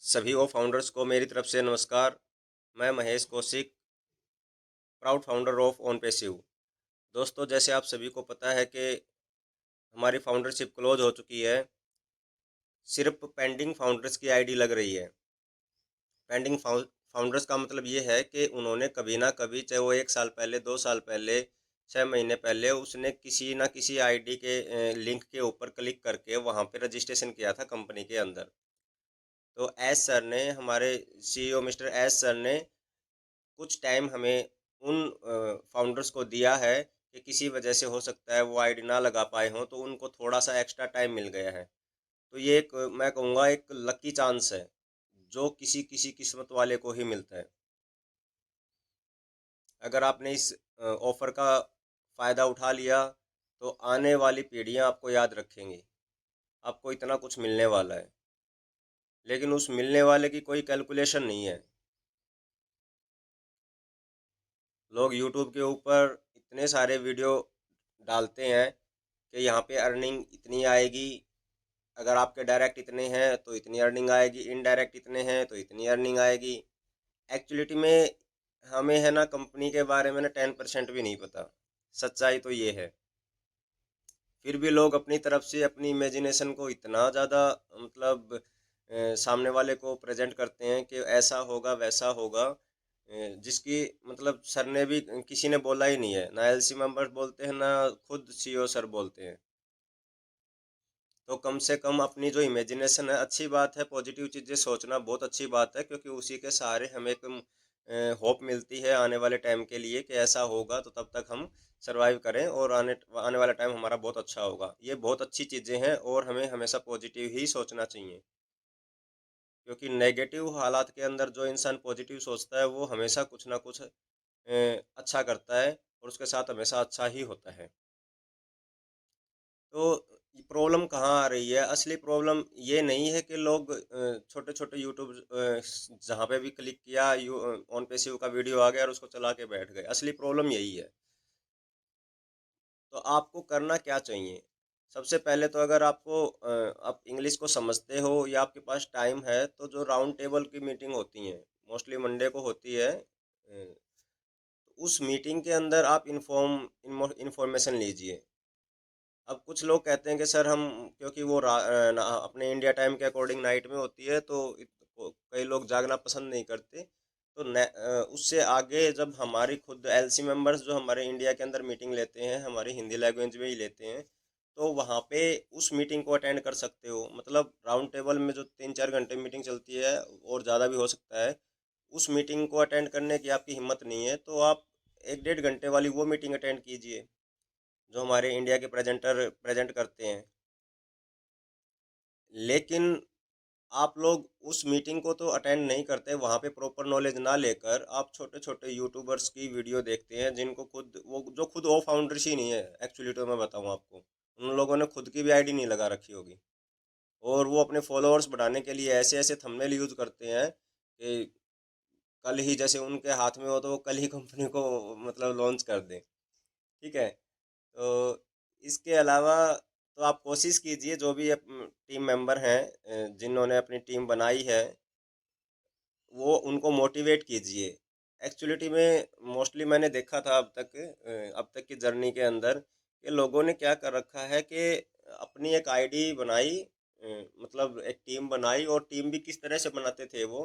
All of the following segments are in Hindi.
सभी वो फाउंडर्स को मेरी तरफ से नमस्कार। मैं Mahesh Kaushik, proud founder of OnPassive. दोस्तों, जैसे आप सभी को पता है कि हमारी फाउंडरशिप क्लोज हो चुकी है। सिर्फ पेंडिंग फाउंडर्स की आईडी लग रही है। पेंडिंग फाउंडर्स का मतलब ये है कि उन्होंने कभी ना कभी, चाहे वो 1 साल पहले, 2 साल पहले, 6 महीने पहले, उसने किसी ना किसी आईडी के लिंक के ऊपर क्लिक करके वहाँ पे रजिस्ट्रेशन किया था कंपनी के अंदर। तो एस सर ने, हमारे सीईओ मिस्टर एस सर ने कुछ टाइम हमें उन फाउंडर्स को दिया है कि किसी वजह से हो सकता है वो आईडी ना लगा पाए हों, तो उनको थोड़ा सा एक्स्ट्रा टाइम मिल गया है। तो ये एक, मैं कहूँगा, एक लकी चांस है जो किसी किसी किस्मत वाले को ही मिलता है। अगर आपने इस ऑफ़र का फ़ायदा उठा लिया तो आने वाली पीढ़ियाँ आपको याद रखेंगी। आपको इतना कुछ मिलने वाला है, लेकिन उस मिलने वाले की कोई कैलकुलेशन नहीं है। लोग यूट्यूब के ऊपर इतने सारे वीडियो डालते हैं कि यहाँ पे अर्निंग इतनी आएगी, अगर आपके डायरेक्ट इतने हैं तो इतनी अर्निंग आएगी, इनडायरेक्ट इतने हैं तो इतनी अर्निंग आएगी। एक्चुअलिटी में हमें है ना, कंपनी के बारे में ना 10% भी नहीं पता। सच्चाई तो ये है। फिर भी लोग अपनी तरफ से अपनी इमेजिनेशन को इतना ज़्यादा, मतलब सामने वाले को प्रेजेंट करते हैं कि ऐसा होगा वैसा होगा, जिसकी मतलब सर ने भी, किसी ने बोला ही नहीं है। ना एलसी मेंबर्स बोलते हैं, ना खुद सीईओ सर बोलते हैं। तो कम से कम अपनी जो इमेजिनेशन है, अच्छी बात है, पॉजिटिव चीज़ें सोचना बहुत अच्छी बात है, क्योंकि उसी के सहारे हमें एक होप मिलती है आने वाले टाइम के लिए कि ऐसा होगा तो तब तक हम सरवाइव करें और आने आने वाला टाइम हमारा बहुत अच्छा होगा। ये बहुत अच्छी चीज़ें हैं और हमें हमेशा पॉजिटिव ही सोचना चाहिए, क्योंकि नेगेटिव हालात के अंदर जो इंसान पॉजिटिव सोचता है वो हमेशा कुछ ना कुछ अच्छा करता है और उसके साथ हमेशा अच्छा ही होता है। तो प्रॉब्लम कहाँ आ रही है? असली प्रॉब्लम ये नहीं है कि लोग छोटे-छोटे यूट्यूब जहाँ पे भी क्लिक किया, ऑन पैसिव का वीडियो आ गया और उसको चला के बैठ गए। असली प्रॉब्लम यही है। तो आपको करना क्या चाहिए? सबसे पहले तो अगर आपको आप इंग्लिश को समझते हो या आपके पास टाइम है, तो जो राउंड टेबल की मीटिंग होती हैं, मोस्टली मंडे को होती है, उस मीटिंग के अंदर आप इन्फॉर्मेशन लीजिए। अब कुछ लोग कहते हैं कि सर हम, क्योंकि वो अपने इंडिया टाइम के अकॉर्डिंग नाइट में होती है, तो कई लोग जागना पसंद नहीं करते। तो उससे आगे जब हमारी खुद एलसी मेंबर्स जो हमारे इंडिया के अंदर मीटिंग लेते हैं, हमारी हिंदी लैंग्वेज में ही लेते हैं, तो वहाँ पे उस मीटिंग को अटेंड कर सकते हो। मतलब राउंड टेबल में जो 3-4 घंटे मीटिंग चलती है और ज़्यादा भी हो सकता है, उस मीटिंग को अटेंड करने की आपकी हिम्मत नहीं है, तो आप 1-1.5 घंटे वाली वो मीटिंग अटेंड कीजिए जो हमारे इंडिया के प्रेजेंटर प्रेजेंट करते हैं। लेकिन आप लोग उस मीटिंग को तो अटेंड नहीं करते, वहाँ पे प्रॉपर नॉलेज ना लेकर आप छोटे-छोटे यूट्यूबर्स की वीडियो देखते हैं, जिनको खुद वो जो खुद वो फाउंडर्स ही नहीं है। एक्चुअली तो मैं बताऊँ आपको, उन लोगों ने खुद की भी आईडी नहीं लगा रखी होगी और वो अपने फॉलोअर्स बढ़ाने के लिए ऐसे-ऐसे थंबनेल यूज़ करते हैं कि कल ही, जैसे उनके हाथ में हो तो वो कल ही कंपनी को मतलब लॉन्च कर दें। ठीक है? तो इसके अलावा तो आप कोशिश कीजिए, जो भी टीम मेंबर हैं, जिन्होंने अपनी टीम बनाई है, वो उनको मोटिवेट कीजिए। एक्चुअलिटी में मोस्टली मैंने देखा था अब तक की जर्नी के अंदर, कि लोगों ने क्या कर रखा है कि अपनी एक आईडी बनाई, मतलब एक टीम बनाई, और टीम भी किस तरह से बनाते थे वो,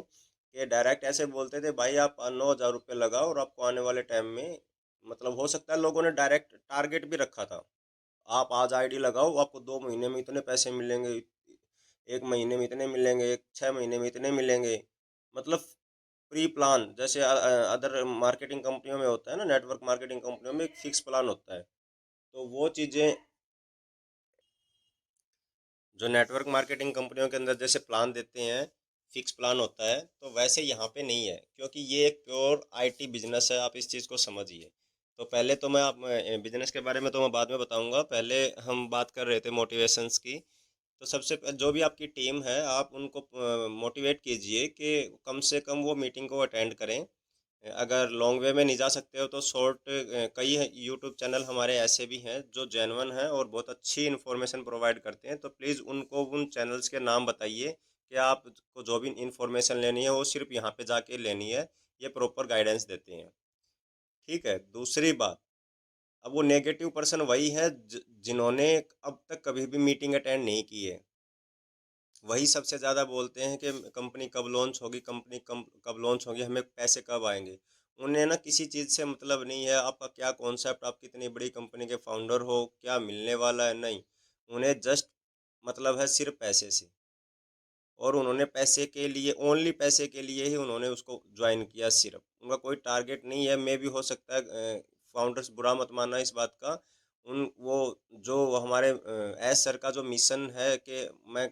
कि डायरेक्ट ऐसे बोलते थे, भाई आप 9,000 रुपये लगाओ और आपको आने वाले टाइम में, मतलब हो सकता है लोगों ने डायरेक्ट टारगेट भी रखा था, आप आज आईडी लगाओ, आपको 2 महीने में इतने पैसे मिलेंगे, 1 महीने में इतने मिलेंगे, 6 महीने में इतने मिलेंगे। मतलब प्री प्लान, जैसे अदर मार्केटिंग कंपनियों में होता है ना, नेटवर्क मार्केटिंग कंपनियों में एक फिक्स प्लान होता है। तो वो चीज़ें जो नेटवर्क मार्केटिंग कंपनियों के अंदर जैसे प्लान देते हैं, फिक्स प्लान होता है, तो वैसे यहाँ पे नहीं है, क्योंकि ये एक प्योर आईटी बिजनेस है। आप इस चीज़ को समझिए। तो पहले तो मैं, आप बिजनेस के बारे में तो मैं बाद में बताऊंगा, पहले हम बात कर रहे थे मोटिवेशंस की। तो जो भी आपकी टीम है, आप उनको मोटिवेट कीजिए कि कम से कम वो मीटिंग को अटेंड करें। अगर लॉन्ग वे में नहीं जा सकते हो तो शॉर्ट, कई यूट्यूब चैनल हमारे ऐसे भी हैं जो जेन्युइन हैं और बहुत अच्छी इन्फॉर्मेशन प्रोवाइड करते हैं, तो प्लीज़ उनको उन चैनल्स के नाम बताइए कि आपको जो भी इंफॉर्मेशन लेनी है वो सिर्फ यहाँ पे जाके लेनी है, ये प्रॉपर गाइडेंस देते हैं। ठीक है, दूसरी बात, अब वो नेगेटिव पर्सन वही है जिन्होंने अब तक कभी भी मीटिंग अटेंड नहीं की है। वही सबसे ज़्यादा बोलते हैं कि कंपनी कब लॉन्च होगी, कंपनी कब लॉन्च होगी, हमें पैसे कब आएंगे। उन्हें ना किसी चीज़ से मतलब नहीं है, आपका क्या कॉन्सेप्ट, आप कितनी बड़ी कंपनी के फाउंडर हो, क्या मिलने वाला है, नहीं। उन्हें जस्ट मतलब है सिर्फ पैसे से, और उन्होंने पैसे के लिए, ओनली पैसे के लिए ही उन्होंने उसको ज्वाइन किया सिर्फ। उनका कोई टारगेट नहीं है। मे भी हो सकता है फाउंडर्स बुरा मत मानना इस बात का, उन वो जो हमारे एस सर का जो मिशन है कि मैं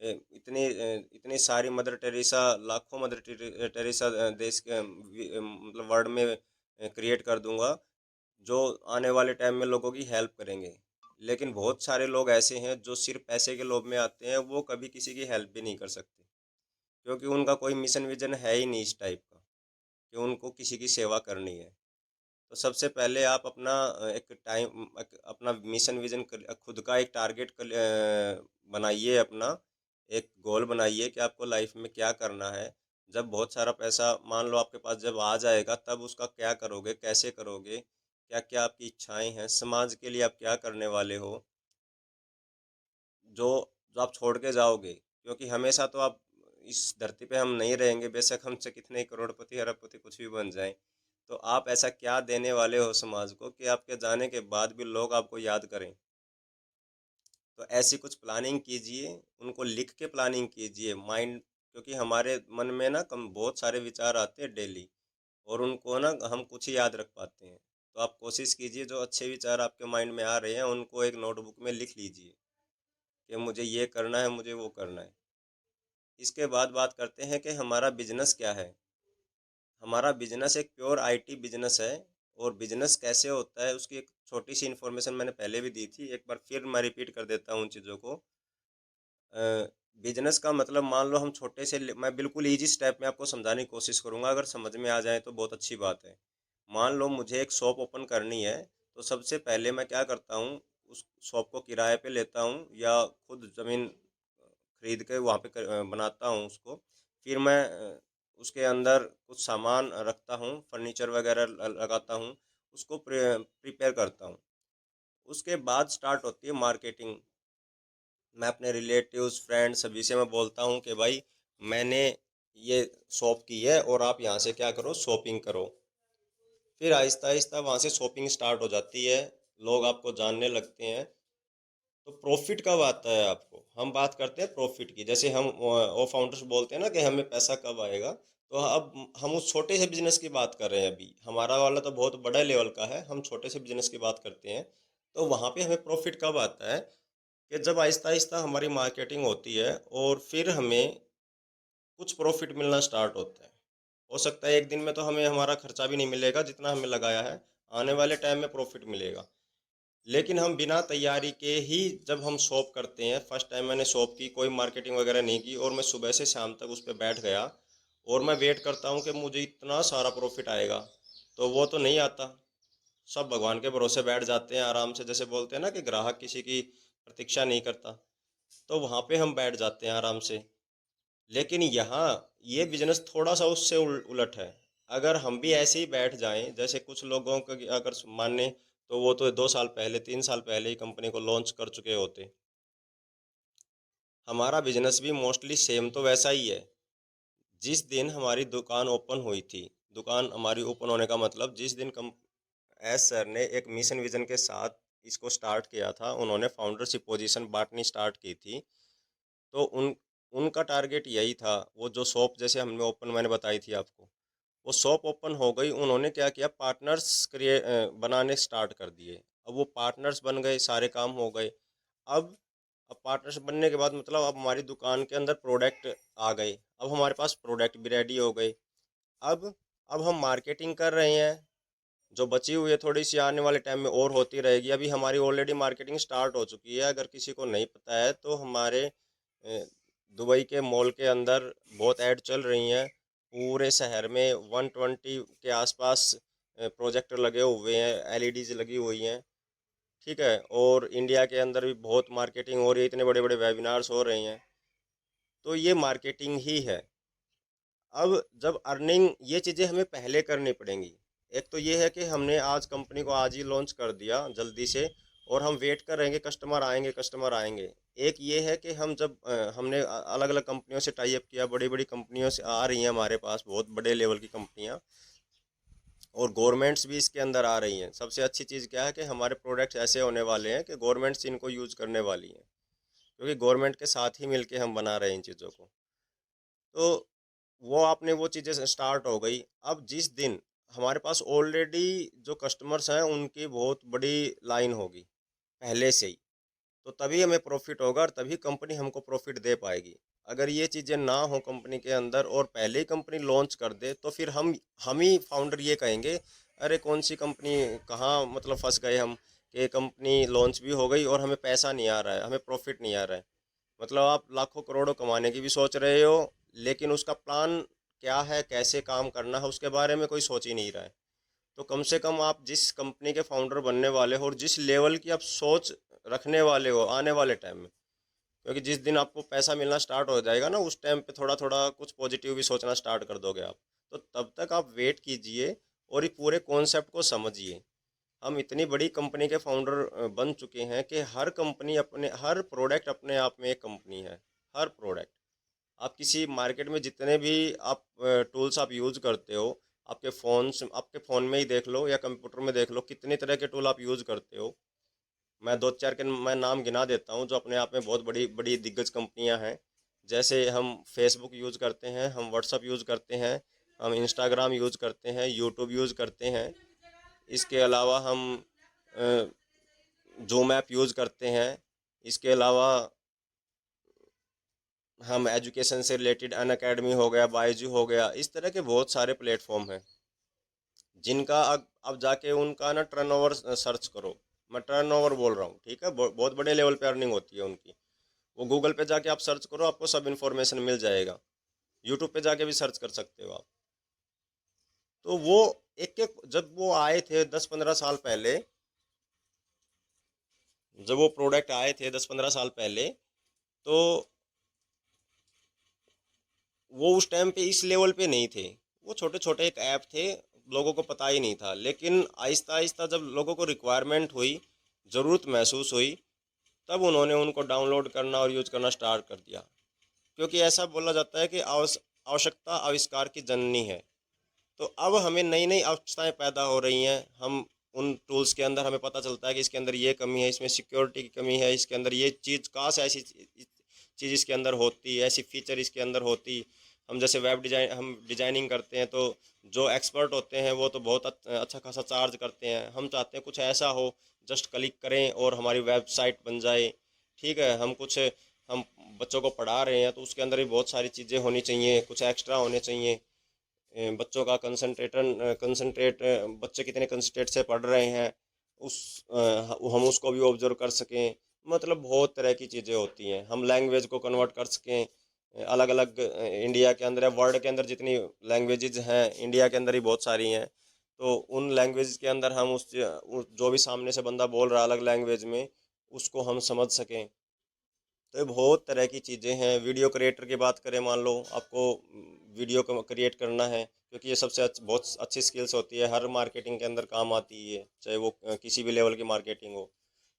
इतनी सारी मदर टेरेसा, लाखों मदर टेरेसा देश के मतलब वर्ल्ड में क्रिएट कर दूंगा, जो आने वाले टाइम में लोगों की हेल्प करेंगे। लेकिन बहुत सारे लोग ऐसे हैं जो सिर्फ पैसे के लोभ में आते हैं, वो कभी किसी की हेल्प भी नहीं कर सकते, क्योंकि उनका कोई मिशन विजन है ही नहीं इस टाइप का कि उनको किसी की सेवा करनी है। तो सबसे पहले आप अपना अपना मिशन विजन खुद का एक टारगेट बनाइए, अपना एक गोल बनाइए कि आपको लाइफ में क्या करना है। जब बहुत सारा पैसा मान लो आपके पास जब आ जाएगा, तब उसका क्या करोगे, कैसे करोगे, क्या क्या आपकी इच्छाएं हैं, समाज के लिए आप क्या करने वाले हो, जो जो आप छोड़ के जाओगे। क्योंकि हमेशा तो आप इस धरती पे हम नहीं रहेंगे, बेशक हमसे कितने ही करोड़पति अरबपति कुछ भी बन जाएं। तो आप ऐसा क्या देने वाले हो समाज को कि आपके जाने के बाद भी लोग आपको याद करें। तो ऐसी कुछ प्लानिंग कीजिए, उनको लिख के प्लानिंग कीजिए माइंड, क्योंकि हमारे मन में ना कम बहुत सारे विचार आते हैं डेली, और उनको ना हम कुछ ही याद रख पाते हैं। तो आप कोशिश कीजिए जो अच्छे विचार आपके माइंड में आ रहे हैं उनको एक नोटबुक में लिख लीजिए कि मुझे ये करना है, मुझे वो करना है। इसके बाद बात करते हैं कि हमारा बिजनेस क्या है। हमारा बिजनेस एक प्योर आईटी बिजनेस है। और बिजनेस कैसे होता है उसकी एक छोटी सी इन्फॉर्मेशन मैंने पहले भी दी थी, एक बार फिर मैं रिपीट कर देता हूँ उन चीज़ों को। बिजनेस का मतलब मान लो हम छोटे से मैं बिल्कुल इजी स्टेप में आपको समझाने की कोशिश करूँगा, अगर समझ में आ जाए तो बहुत अच्छी बात है। मान लो मुझे एक शॉप ओपन करनी है, तो सबसे पहले मैं क्या करता हूँ, उस शॉप को किराए पे लेता हूँ या खुद ज़मीन खरीद के वहाँ पे बनाता हूँ उसको। फिर मैं उसके अंदर कुछ सामान रखता हूँ, फर्नीचर वगैरह लगाता हूँ, उसको प्रिपेयर करता हूँ। उसके बाद स्टार्ट होती है मार्केटिंग। मैं अपने रिलेटिव्स, फ्रेंड्स सभी से मैं बोलता हूँ कि भाई मैंने ये शॉप की है और आप यहाँ से क्या करो, शॉपिंग करो। फिर आहिस्ता आहिस्ता वहाँ से शॉपिंग स्टार्ट हो जाती है, लोग आपको जानने लगते हैं। तो प्रॉफिट कब आता है आपको, हम बात करते हैं प्रॉफिट की। जैसे हम वो फाउंडर्स बोलते हैं ना कि हमें पैसा कब आएगा, तो अब हम उस छोटे से बिजनेस की बात कर रहे हैं। अभी हमारा वाला तो बहुत बड़ा लेवल का है, हम छोटे से बिजनेस की बात करते हैं। तो वहाँ पे हमें प्रॉफिट कब आता है कि जब आहिस्ता आहिस्ता हमारी मार्केटिंग होती है और फिर हमें कुछ प्रॉफिट मिलना स्टार्ट होता है। हो सकता है एक दिन में तो हमें हमारा खर्चा भी नहीं मिलेगा जितना हमें लगाया है, आने वाले टाइम में प्रॉफिट मिलेगा। लेकिन हम बिना तैयारी के ही जब हम शॉप करते हैं, फर्स्ट टाइम मैंने शॉप की, कोई मार्केटिंग वगैरह नहीं की, और मैं सुबह से शाम तक उस पर बैठ गया और मैं वेट करता हूँ कि मुझे इतना सारा प्रॉफिट आएगा, तो वो तो नहीं आता। सब भगवान के भरोसे बैठ जाते हैं आराम से, जैसे बोलते हैं ना कि ग्राहक किसी की प्रतीक्षा नहीं करता, तो वहाँ पे हम बैठ जाते हैं आराम से। लेकिन यहाँ ये बिजनेस थोड़ा सा उससे उलट है। अगर हम भी ऐसे ही बैठ जाएं, जैसे कुछ लोगों को अगर माने, तो वो तो 2 साल पहले 3 साल पहले ही कंपनी को लॉन्च कर चुके होते। हमारा बिजनेस भी मोस्टली सेम तो वैसा ही है। जिस दिन हमारी दुकान ओपन हुई थी, दुकान हमारी ओपन होने का मतलब जिस दिन कम एस सर ने एक मिशन विजन के साथ इसको स्टार्ट किया था, उन्होंने फाउंडरशिप पोजीशन बांटनी स्टार्ट की थी। तो उनका टारगेट यही था। वो जो शॉप जैसे हमने ओपन मैंने बताई थी आपको, वो शॉप ओपन हो गई, उन्होंने क्या किया, पार्टनर्स बनाने स्टार्ट कर दिए। अब वो पार्टनर्स बन गए, सारे काम हो गए। अब अब पार्टनर्स बनने के बाद मतलब अब हमारी दुकान के अंदर प्रोडक्ट आ गए, अब हमारे पास प्रोडक्ट भी रेडी हो गए। अब अब हम मार्केटिंग कर रहे हैं, जो बची हुई है थोड़ी सी आने वाले टाइम में और होती रहेगी। अभी हमारी ऑलरेडी मार्केटिंग स्टार्ट हो चुकी है, अगर किसी को नहीं पता है तो हमारे दुबई के मॉल के अंदर बहुत ऐड चल रही हैं। पूरे शहर में 120 के आसपास प्रोजेक्टर लगे हुए हैं, एलईडीज लगी हुई हैं। ठीक है, और इंडिया के अंदर भी बहुत मार्केटिंग हो रही है, इतने बड़े बड़े वेबिनार्स हो रहे हैं। तो ये मार्केटिंग ही है। अब जब अर्निंग ये चीज़ें हमें पहले करनी पड़ेंगी। एक तो ये है कि हमने आज कंपनी को आज ही लॉन्च कर दिया जल्दी से, और हम वेट कर रहेंगे कस्टमर आएंगे कस्टमर आएंगे। एक ये है कि हम जब हमने अलग अलग कंपनियों से टाई अप किया, बड़ी बड़ी कंपनियों से आ रही हैं हमारे पास, बहुत बड़े लेवल की कंपनियां, और गवर्नमेंट्स भी इसके अंदर आ रही हैं। सबसे अच्छी चीज़ क्या है कि हमारे प्रोडक्ट्स ऐसे होने वाले हैं कि गवर्नमेंट्स इनको यूज़ करने वाली हैं, क्योंकि गवर्नमेंट के साथ ही मिलके हम बना रहे हैं इन चीज़ों को। तो वो आपने वो चीज़ें स्टार्ट हो गई। अब जिस दिन हमारे पास ऑलरेडी जो कस्टमर्स हैं उनकी बहुत बड़ी लाइन होगी पहले से ही, तो तभी हमें प्रॉफिट होगा और तभी कंपनी हमको प्रॉफिट दे पाएगी। अगर ये चीज़ें ना हो कंपनी के अंदर और पहले ही कंपनी लॉन्च कर दे, तो फिर हम ही फाउंडर ये कहेंगे, अरे कौन सी कंपनी, कहाँ मतलब फंस गए हम, कि कंपनी लॉन्च भी हो गई और हमें पैसा नहीं आ रहा है, हमें प्रॉफिट नहीं आ रहा है। मतलब आप लाखों करोड़ों कमाने की भी सोच रहे हो, लेकिन उसका प्लान क्या है, कैसे काम करना है, उसके बारे में कोई सोच ही नहीं रहा है। तो कम से कम आप जिस कंपनी के फाउंडर बनने वाले हो और जिस लेवल की आप सोच रखने वाले हो आने वाले टाइम में, क्योंकि जिस दिन आपको पैसा मिलना स्टार्ट हो जाएगा ना, उस टाइम पे थोड़ा थोड़ा कुछ पॉजिटिव भी सोचना स्टार्ट कर दोगे आप। तो तब तक आप वेट कीजिए और ये पूरे कॉन्सेप्ट को समझिए। हम इतनी बड़ी कंपनी के फाउंडर बन चुके हैं कि हर कंपनी अपने, हर प्रोडक्ट अपने आप में एक कंपनी है। हर प्रोडक्ट, आप किसी मार्केट में जितने भी आप टूल्स आप यूज़ करते हो, आपके फ़ोन में ही देख लो या कंप्यूटर में देख लो, कितने तरह के टूल आप यूज़ करते हो। मैं दो चार के मैं नाम गिना देता हूँ जो अपने आप में बहुत बड़ी बड़ी दिग्गज कंपनियाँ हैं। जैसे हम फेसबुक यूज़ करते हैं, हम व्हाट्सअप यूज़ करते हैं, हम इंस्टाग्राम यूज़ करते हैं, यूट्यूब यूज़ करते हैं। इसके अलावा हम जूम ऐप यूज़ करते हैं। इसके अलावा हम एजुकेशन से रिलेटेड अन अकेडमी हो गया, बायजू हो गया, इस तरह के बहुत सारे प्लेटफॉर्म हैं जिनका अब जाके उनका ना टर्नओवर सर्च करो। मैं टर्नओवर बोल रहा हूँ, ठीक है, बहुत बड़े लेवल पे अर्निंग होती है उनकी। वो गूगल पे जाके आप सर्च करो, आपको सब इन्फॉर्मेशन मिल जाएगा। यूट्यूब पे जाके भी सर्च कर सकते हो आप। तो वो एक एक जब वो आए थे 10-15 साल पहले, जब वो प्रोडक्ट आए थे 10-15 साल पहले, तो वो उस टाइम पे इस लेवल पे नहीं थे। वो छोटे छोटे एक ऐप थे, लोगों को पता ही नहीं था। लेकिन आहिस्ता आहिस्ता जब लोगों को रिक्वायरमेंट हुई, ज़रूरत महसूस हुई, तब उन्होंने उनको डाउनलोड करना और यूज़ करना स्टार्ट कर दिया। क्योंकि ऐसा बोला जाता है कि आवश्यकता आविष्कार की जननी है। तो अब हमें नई नई आवश्यकताएं पैदा हो रही हैं। हम उन टूल्स के अंदर हमें पता चलता है कि इसके अंदर ये कमी है, इसमें सिक्योरिटी की कमी है, इसके अंदर ये चीज़, काश ऐसी चीज़ इसके अंदर होती, ऐसी फीचर इसके अंदर होती। हम जैसे वेब डिज़ाइन, हम डिज़ाइनिंग करते हैं, तो जो एक्सपर्ट होते हैं वो तो बहुत अच्छा खासा चार्ज करते हैं। हम चाहते हैं कुछ ऐसा हो, जस्ट क्लिक करें और हमारी वेबसाइट बन जाए। ठीक है, हम बच्चों को पढ़ा रहे हैं तो उसके अंदर भी बहुत सारी चीज़ें होनी चाहिए, कुछ एक्स्ट्रा होने चाहिए। बच्चों का कंसंट्रेट, बच्चे कितने कंसंट्रेट से पढ़ रहे हैं, उस हम उसको भी ऑब्जर्व कर सकें। मतलब बहुत तरह की चीज़ें होती हैं, हम लैंग्वेज को कन्वर्ट कर सकें अलग अलग। इंडिया के अंदर या वर्ल्ड के अंदर जितनी लैंग्वेजेज हैं, इंडिया के अंदर ही बहुत सारी हैं। तो उन लैंग्वेज के अंदर हम जो भी सामने से बंदा बोल रहा है अलग लैंग्वेज में, उसको हम समझ सकें। तो ये बहुत तरह की चीज़ें हैं। वीडियो क्रिएटर की बात करें, मान लो आपको वीडियो को क्रिएट करना है, क्योंकि ये बहुत अच्छी स्किल्स होती है, हर मार्केटिंग के अंदर काम आती है, चाहे वो किसी भी लेवल की मार्केटिंग हो।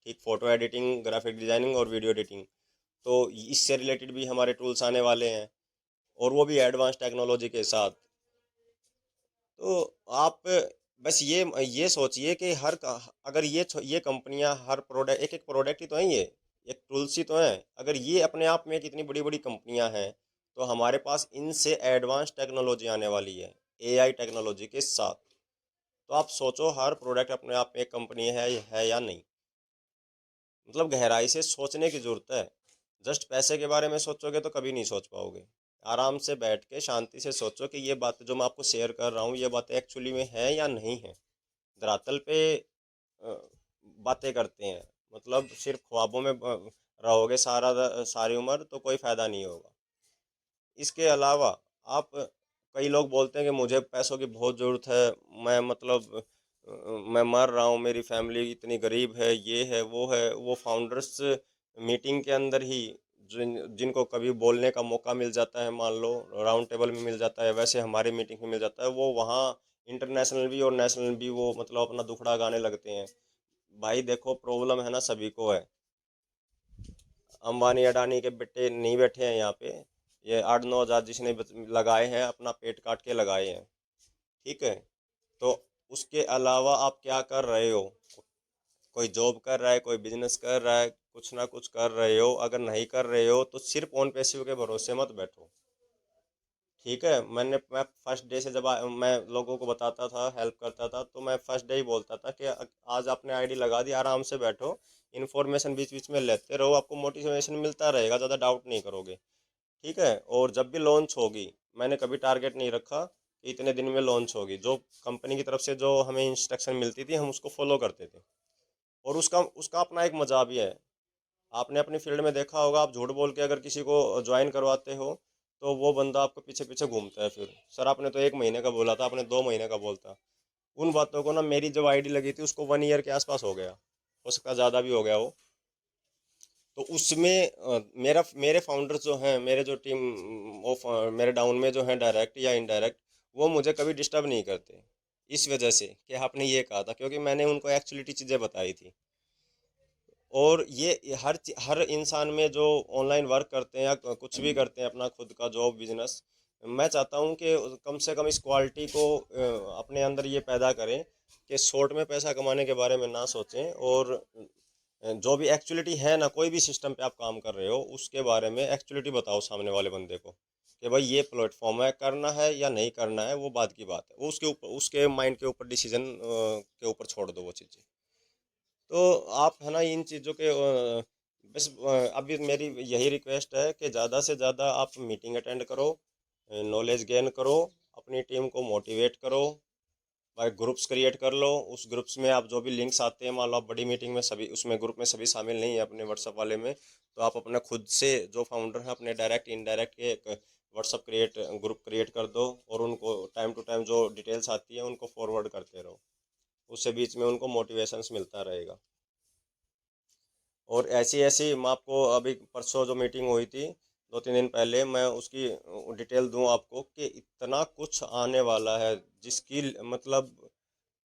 ठीक, फ़ोटो एडिटिंग, ग्राफिक डिज़ाइनिंग और वीडियो एडिटिंग, तो इससे रिलेटेड भी हमारे टूल्स आने वाले हैं, और वो भी एडवांस टेक्नोलॉजी के साथ। तो आप बस ये सोचिए कि अगर ये कंपनियां, हर प्रोडक्ट, एक एक प्रोडक्ट ही तो है ये, एक टूल्स ही तो है। अगर ये अपने आप में कितनी बड़ी बड़ी कंपनियां हैं, तो हमारे पास इनसे एडवांस टेक्नोलॉजी आने वाली है, एआई टेक्नोलॉजी के साथ। तो आप सोचो, हर प्रोडक्ट अपने आप में एक कंपनी है या नहीं। मतलब गहराई से सोचने की ज़रूरत है। जस्ट पैसे के बारे में सोचोगे तो कभी नहीं सोच पाओगे। आराम से बैठ के शांति से सोचो कि ये बातें जो मैं आपको शेयर कर रहा हूँ, ये बातें एक्चुअली में हैं या नहीं हैं। धरातल पे अ, बातें करते हैं, मतलब सिर्फ ख्वाबों में रहोगे सारी उम्र, तो कोई फ़ायदा नहीं होगा। इसके अलावा आप, कई लोग बोलते हैं कि मुझे पैसों की बहुत ज़रूरत है, मैं मतलब मैं मर रहा हूँ, मेरी फैमिली इतनी गरीब है, ये है, वो है। वो फाउंडर्स मीटिंग के अंदर ही जिनको कभी बोलने का मौका मिल जाता है, मान लो राउंड टेबल में मिल जाता है, वैसे हमारे मीटिंग में मिल जाता है, वो वहाँ इंटरनेशनल भी और नेशनल भी वो मतलब अपना दुखड़ा गाने लगते हैं। भाई देखो, प्रॉब्लम है ना सभी को है। अंबानी अडानी के बेटे नहीं बैठे हैं यहाँ पे। ये 8-9 हज़ार जिसने लगाए हैं, अपना पेट काट के लगाए हैं। ठीक है। तो उसके अलावा आप क्या कर रहे हो? कोई जॉब कर रहा है, कोई बिजनेस कर रहा है, कुछ ना कुछ कर रहे हो। अगर नहीं कर रहे हो तो सिर्फ ऑन पैसिव के भरोसे मत बैठो। ठीक है। मैं फर्स्ट डे से जब मैं लोगों को बताता था, हेल्प करता था, तो मैं फर्स्ट डे ही बोलता था कि आज आपने आईडी लगा दी, आराम से बैठो, इन्फॉर्मेशन बीच बीच में लेते रहो, आपको मोटिवेशन मिलता रहेगा, ज़्यादा डाउट नहीं करोगे। ठीक है। और जब भी लॉन्च होगी, मैंने कभी टारगेट नहीं रखा कि इतने दिन में लॉन्च होगी। जो कंपनी की तरफ से जो हमें इंस्ट्रक्शन मिलती थी, हम उसको फॉलो करते थे। और उसका उसका अपना एक मजा भी है। आपने अपनी फील्ड में देखा होगा, आप झूठ बोल के अगर किसी को ज्वाइन करवाते हो, तो वो बंदा आपको पीछे पीछे घूमता है। फिर सर आपने तो 1 महीने का बोला था, आपने 2 महीने का बोलता। उन बातों को ना, मेरी जब आईडी लगी थी उसको 1 ईयर के आसपास हो गया, हो सकता है ज़्यादा भी हो गया हो। तो उसमें मेरा मेरे फाउंडर्स जो हैं, मेरे जो टीम ऑफ मेरे डाउन में जो हैं, डायरेक्ट या इनडायरेक्ट, वो मुझे कभी डिस्टर्ब नहीं करते। इस वजह से कि आपने ये कहा था, क्योंकि मैंने उनको एक्चुअलिटी चीज़ें बताई थी। और ये हर इंसान में जो ऑनलाइन वर्क करते हैं या कुछ भी करते हैं, अपना खुद का जॉब बिजनेस, मैं चाहता हूँ कि कम से कम इस क्वालिटी को अपने अंदर ये पैदा करें कि शॉर्ट में पैसा कमाने के बारे में ना सोचें। और जो भी एक्चुअलिटी है ना, कोई भी सिस्टम पे आप काम कर रहे हो, उसके बारे में एक्चुअलिटी बताओ सामने वाले बंदे को कि भाई ये प्लेटफॉर्म है, करना है या नहीं करना है, वो बात की बात है। वो उसके ऊपर, उसके माइंड के ऊपर, डिसीजन के ऊपर छोड़ दो वो चीज़ें। तो आप है ना इन चीज़ों के बस अभी मेरी यही रिक्वेस्ट है कि ज़्यादा से ज़्यादा आप मीटिंग अटेंड करो, नॉलेज गेन करो, अपनी टीम को मोटिवेट करो, भाई ग्रुप्स क्रिएट कर लो। उस ग्रुप्स में आप जो भी लिंक्स आते हैं, मान लो आप बड़ी मीटिंग में सभी, उसमें ग्रुप में सभी शामिल नहीं है अपने व्हाट्सअप वाले में, तो आप अपना खुद से जो फाउंडर हैं, अपने डायरेक्ट इनडायरेक्ट के एक व्हाट्सअप ग्रुप क्रिएट कर दो, और उनको टाइम टू टाइम जो डिटेल्स आती है उनको फॉरवर्ड करते रहो। उससे बीच में उनको मोटिवेशंस मिलता रहेगा। और ऐसी ऐसी मैं आपको अभी परसों जो मीटिंग हुई थी 2-3 दिन पहले, मैं उसकी डिटेल दूं आपको कि इतना कुछ आने वाला है जिसकी मतलब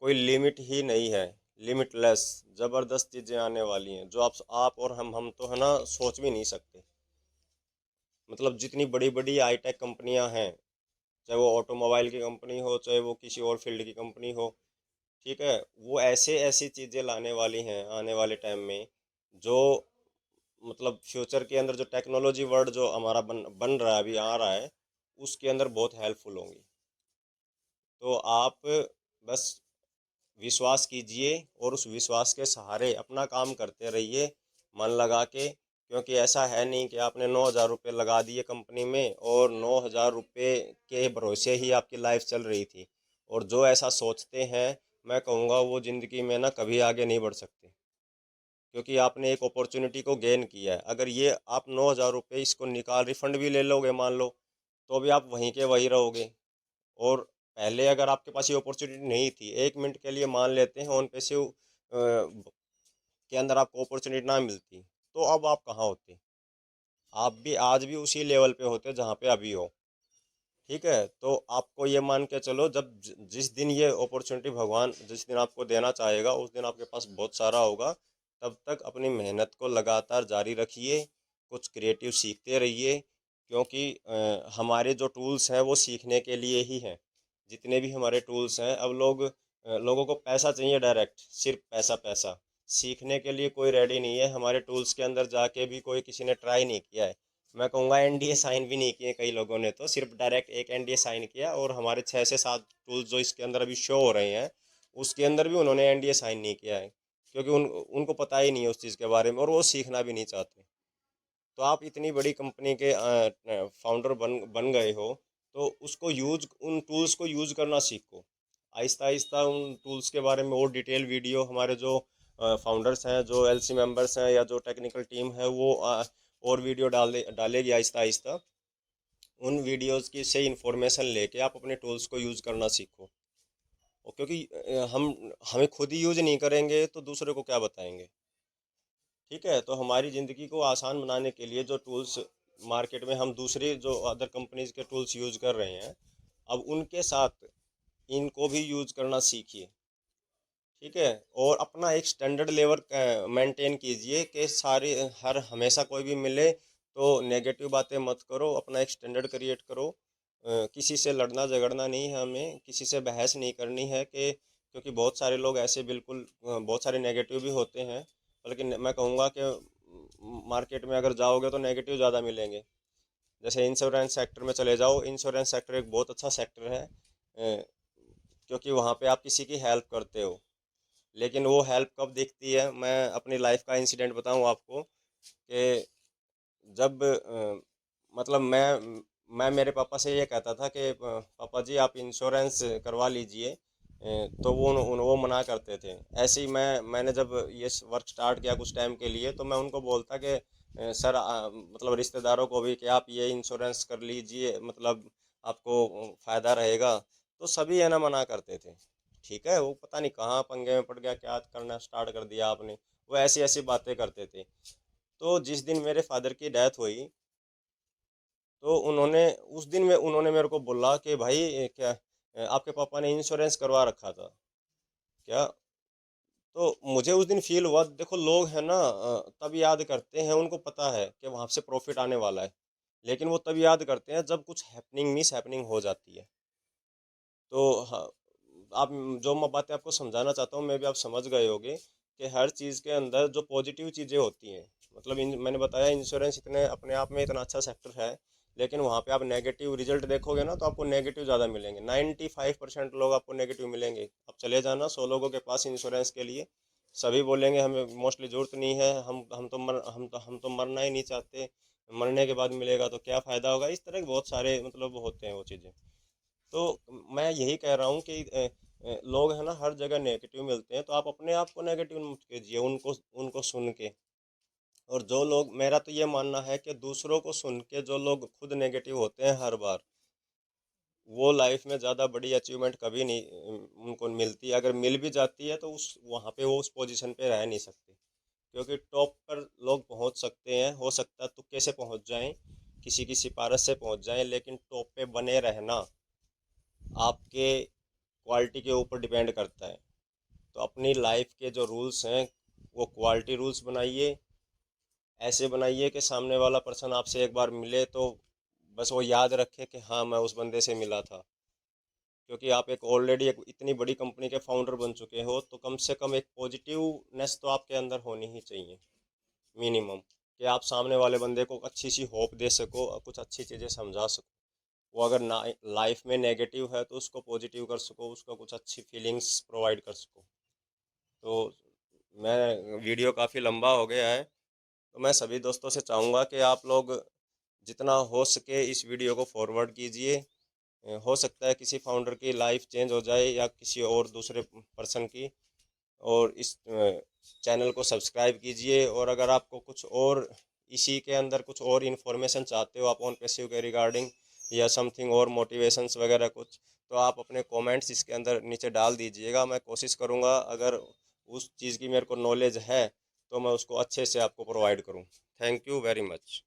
कोई लिमिट ही नहीं है। लिमिटलेस ज़बरदस्त चीज़ें आने वाली हैं, जो आप और हम तो है ना सोच भी नहीं सकते। मतलब जितनी बड़ी बड़ी हाईटेक कंपनियां हैं, चाहे वो ऑटोमोबाइल की कंपनी हो, चाहे वो किसी और फील्ड की कंपनी हो, ठीक है, वो ऐसे ऐसी चीज़ें लाने वाली हैं आने वाले टाइम में, जो मतलब फ्यूचर के अंदर जो टेक्नोलॉजी वर्ड जो हमारा बन बन रहा है, अभी आ रहा है, उसके अंदर बहुत हेल्पफुल होंगी। तो आप बस विश्वास कीजिए, और उस विश्वास के सहारे अपना काम करते रहिए, मन लगा के। क्योंकि ऐसा है नहीं कि आपने 9,000 रुपये लगा दिए कंपनी में और 9,000 रुपये के भरोसे ही आपकी लाइफ चल रही थी। और जो ऐसा सोचते हैं, मैं कहूँगा वो ज़िंदगी में ना कभी आगे नहीं बढ़ सकते। क्योंकि आपने एक अपॉर्चुनिटी को गेन किया है। अगर ये आप 9,000 रुपये इसको निकाल रिफंड भी ले लोगे मान लो, तो भी आप वहीं के वहीं रहोगे। और पहले अगर आपके पास ये अपॉर्चुनिटी नहीं थी, 1 मिनट के लिए मान लेते हैं ऑन पैसिव के अंदर आपको अपॉर्चुनिटी ना मिलती, तो अब आप कहाँ होते? आप भी आज भी उसी लेवल पे होते जहाँ पे अभी हो। ठीक है। तो आपको ये मान के चलो, जब जिस दिन ये अपॉर्चुनिटी भगवान जिस दिन आपको देना चाहेगा, उस दिन आपके पास बहुत सारा होगा। तब तक अपनी मेहनत को लगातार जारी रखिए, कुछ क्रिएटिव सीखते रहिए। क्योंकि हमारे जो टूल्स हैं वो सीखने के लिए ही हैं। जितने भी हमारे टूल्स हैं, अब लोगों को पैसा चाहिए डायरेक्ट, सिर्फ पैसा पैसा। सीखने के लिए कोई रेडी नहीं है। हमारे टूल्स के अंदर जाके भी कोई किसी ने ट्राई नहीं किया है। मैं कहूँगा एनडीए साइन भी नहीं किए कई लोगों ने, तो सिर्फ डायरेक्ट एक एनडीए साइन किया। और हमारे 6 से 7 टूल्स जो इसके अंदर अभी शो हो रहे हैं, उसके अंदर भी उन्होंने एनडीए साइन नहीं किया है। क्योंकि उनको पता ही नहीं है उस चीज़ के बारे में, और वो सीखना भी नहीं चाहते। तो आप इतनी बड़ी कंपनी के फाउंडर बन गए हो, तो उसको यूज उन टूल्स को यूज करना सीखो। आहिस्ता आहिस्ता उन टूल्स के बारे में और डिटेल वीडियो हमारे जो फाउंडर्स हैं, जो एलसी मेंबर्स हैं, या जो टेक्निकल टीम है, वो और वीडियो डालेगी आहिस्ता आहिस्ता। उन वीडियोस की से इंफॉर्मेशन लेके आप अपने टूल्स को यूज़ करना सीखो। और क्योंकि हमें खुद ही यूज नहीं करेंगे तो दूसरे को क्या बताएंगे। ठीक है, तो हमारी ज़िंदगी को आसान बनाने के लिए जो टूल्स मार्केट में हम दूसरे जो अदर कंपनीज के टूल्स यूज़ कर रहे हैं, अब उनके साथ इनको भी यूज़ करना सीखिए। ठीक है, और अपना एक स्टैंडर्ड लेवल मेंटेन कीजिए कि सारे हर हमेशा कोई भी मिले तो नेगेटिव बातें मत करो, अपना एक स्टैंडर्ड क्रिएट करो। किसी से लड़ना झगड़ना नहीं है, हमें किसी से बहस नहीं करनी है कि क्योंकि बहुत सारे लोग ऐसे बिल्कुल बहुत सारे नेगेटिव भी होते हैं, लेकिन मैं कहूँगा कि मार्केट में अगर जाओगे तो नेगेटिव ज़्यादा मिलेंगे। जैसे इंश्योरेंस सेक्टर में चले जाओ, इंश्योरेंस सेक्टर एक बहुत अच्छा सेक्टर है, क्योंकि वहाँ पे आप किसी की हेल्प करते हो। लेकिन वो हेल्प कब दिखती है, मैं अपनी लाइफ का इंसिडेंट बताऊं आपको कि जब मतलब मैं मेरे पापा से ये कहता था कि पापा जी आप इंश्योरेंस करवा लीजिए, तो वो मना करते थे। ऐसे ही मैंने जब ये वर्क स्टार्ट किया कुछ टाइम के लिए, तो मैं उनको बोलता कि सर मतलब रिश्तेदारों को भी कि आप ये इंश्योरेंस कर लीजिए, मतलब आपको फ़ायदा रहेगा, तो सभी है ना मना करते थे। ठीक है, वो पता नहीं कहाँ पंगे में पड़ गया, क्या करना स्टार्ट कर दिया आपने। वो ऐसी ऐसी बातें करते थे। तो जिस दिन मेरे फादर की डेथ हुई, तो उस दिन में उन्होंने मेरे को बोला कि भाई क्या आपके पापा ने इंश्योरेंस करवा रखा था क्या? तो मुझे उस दिन फील हुआ, देखो लोग हैं ना तब याद करते हैं, उनको पता है कि वहाँ से प्रॉफिट आने वाला है, लेकिन वो तब याद करते हैं जब कुछ हैपनिंग मिस हैपनिंग हो जाती है। तो हाँ, आप जो मैं बातें आपको समझाना चाहता हूँ, मैं भी आप समझ गए होंगे कि हर चीज़ के अंदर जो पॉजिटिव चीज़ें होती हैं, मतलब मैंने बताया इंश्योरेंस इतने अपने आप में इतना अच्छा सेक्टर है, लेकिन वहाँ पे आप नेगेटिव रिजल्ट देखोगे ना तो आपको नेगेटिव ज़्यादा मिलेंगे। 95% लोग आपको नेगेटिव मिलेंगे। आप चले जाना 100 लोगों के पास इंश्योरेंस के लिए, सभी बोलेंगे हमें मोस्टली ज़रूरत नहीं है, हम तो मरना ही नहीं चाहते, मरने के बाद मिलेगा तो क्या फ़ायदा होगा। इस तरह के बहुत सारे मतलब होते हैं वो चीज़ें। तो मैं यही कह रहा हूँ कि लोग हैं ना हर जगह नेगेटिव मिलते हैं, तो आप अपने आप को नेगेटिव मत कीजिए उनको उनको सुन के। और जो लोग, मेरा तो ये मानना है कि दूसरों को सुन के जो लोग खुद नेगेटिव होते हैं हर बार, वो लाइफ में ज़्यादा बड़ी अचीवमेंट कभी नहीं उनको मिलती। अगर मिल भी जाती है तो उस वहाँ पे वो उस पोजीशन पे रह नहीं सकते, क्योंकि टॉप पर लोग पहुँच सकते हैं, हो सकता है तुक्के से पहुँच जाएं, किसी की सिफारिश से पहुँच जाएं, लेकिन टॉप पे बने रहना आपके क्वालिटी के ऊपर डिपेंड करता है। तो अपनी लाइफ के जो रूल्स हैं वो क्वालिटी रूल्स बनाइए, ऐसे बनाइए कि सामने वाला पर्सन आपसे एक बार मिले तो बस वो याद रखे कि हाँ मैं उस बंदे से मिला था। क्योंकि आप एक ऑलरेडी एक इतनी बड़ी कंपनी के फाउंडर बन चुके हो, तो कम से कम एक पॉजिटिवनेस तो आपके अंदर होनी ही चाहिए, मिनिमम, कि आप सामने वाले बंदे को अच्छी सी होप दे सको और कुछ अच्छी चीज़ें समझा सको। वो अगर ना लाइफ में नेगेटिव है तो उसको पॉजिटिव कर सको, उसको कुछ अच्छी फीलिंग्स प्रोवाइड कर सको। तो मैं वीडियो काफ़ी लंबा हो गया है, तो मैं सभी दोस्तों से चाहूँगा कि आप लोग जितना हो सके इस वीडियो को फॉरवर्ड कीजिए। हो सकता है किसी फाउंडर की लाइफ चेंज हो जाए या किसी और दूसरे पर्सन की। और इस चैनल को सब्सक्राइब कीजिए, और अगर आपको कुछ और इसी के अंदर कुछ और इन्फॉर्मेशन चाहते हो आप ऑन पैसिव के रिगार्डिंग, या समथिंग और मोटिवेशंस वगैरह कुछ, तो आप अपने कमेंट्स इसके अंदर नीचे डाल दीजिएगा। मैं कोशिश करूँगा अगर उस चीज़ की मेरे को नॉलेज है तो मैं उसको अच्छे से आपको प्रोवाइड करूँ। Thank you very much.